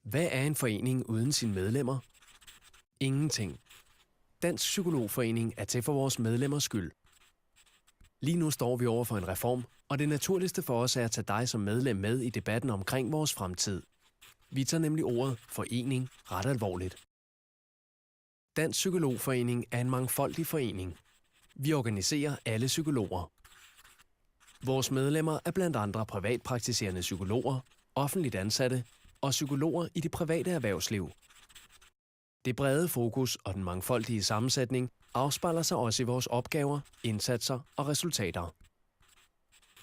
Hvad er en forening uden sine medlemmer? Ingenting. Dansk Psykologforening er til for vores medlemmers skyld. Lige nu står vi over for en reform, og det naturligste for os er at tage dig som medlem med i debatten omkring vores fremtid. Vi tager nemlig ordet forening ret alvorligt. Dansk Psykologforening er en mangfoldig forening. Vi organiserer alle psykologer. Vores medlemmer er blandt andre privatpraktiserende psykologer, offentligt ansatte og psykologer i det private erhvervsliv. Det brede fokus og den mangfoldige sammensætning afspejler sig også i vores opgaver, indsatser og resultater.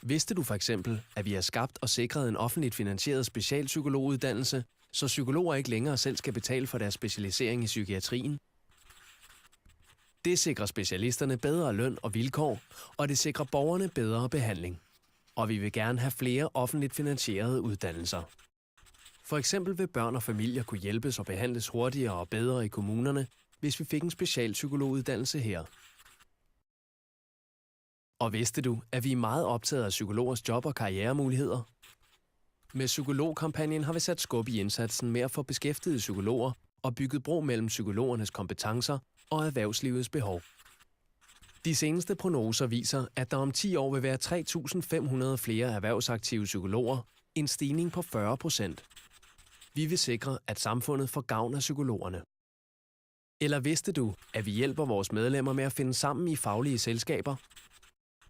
Vidste du for eksempel, at vi har skabt og sikret en offentligt finansieret specialpsykologuddannelse, så psykologer ikke længere selv skal betale for deres specialisering i psykiatrien? Det sikrer specialisterne bedre løn og vilkår, og det sikrer borgerne bedre behandling. Og vi vil gerne have flere offentligt finansierede uddannelser. For eksempel vil børn og familier kunne hjælpes og behandles hurtigere og bedre i kommunerne, hvis vi fik en specialpsykologuddannelse her. Og vidste du, at vi er meget optaget af psykologers job- og karrieremuligheder? Med psykologkampagnen har vi sat skub i indsatsen med at få beskæftigede psykologer og bygget bro mellem psykologernes kompetencer og erhvervslivets behov. De seneste prognoser viser, at der om 10 år vil være 3.500 flere erhvervsaktive psykologer, en stigning på 40%. Vi vil sikre, at samfundet får gavn af psykologerne. Eller vidste du, at vi hjælper vores medlemmer med at finde sammen i faglige selskaber?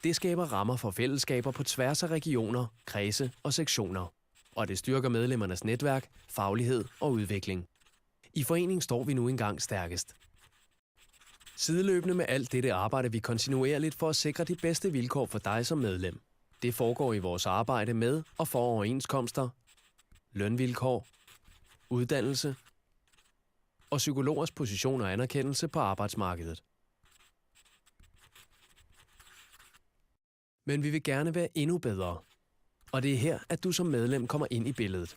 Det skaber rammer for fællesskaber på tværs af regioner, kredse og sektioner. Og det styrker medlemmernes netværk, faglighed og udvikling. I foreningen står vi nu engang stærkest. Sideløbende med alt dette arbejder vi kontinuerligt for at sikre de bedste vilkår for dig som medlem. Det foregår i vores arbejde med og for overenskomster, lønvilkår, uddannelse og psykologers position og anerkendelse på arbejdsmarkedet. Men vi vil gerne være endnu bedre, og det er her, at du som medlem kommer ind i billedet.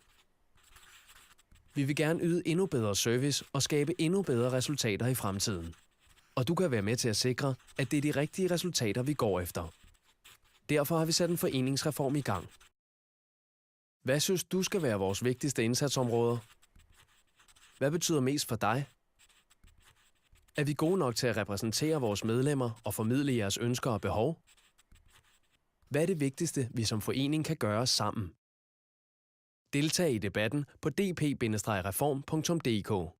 Vi vil gerne yde endnu bedre service og skabe endnu bedre resultater i fremtiden. Og du kan være med til at sikre, at det er de rigtige resultater, vi går efter. Derfor har vi sat en foreningsreform i gang. Hvad synes du skal være vores vigtigste indsatsområder? Hvad betyder mest for dig? Er vi gode nok til at repræsentere vores medlemmer og formidle jeres ønsker og behov? Hvad er det vigtigste, vi som forening kan gøre sammen? Deltag i debatten på dp-reform.dk.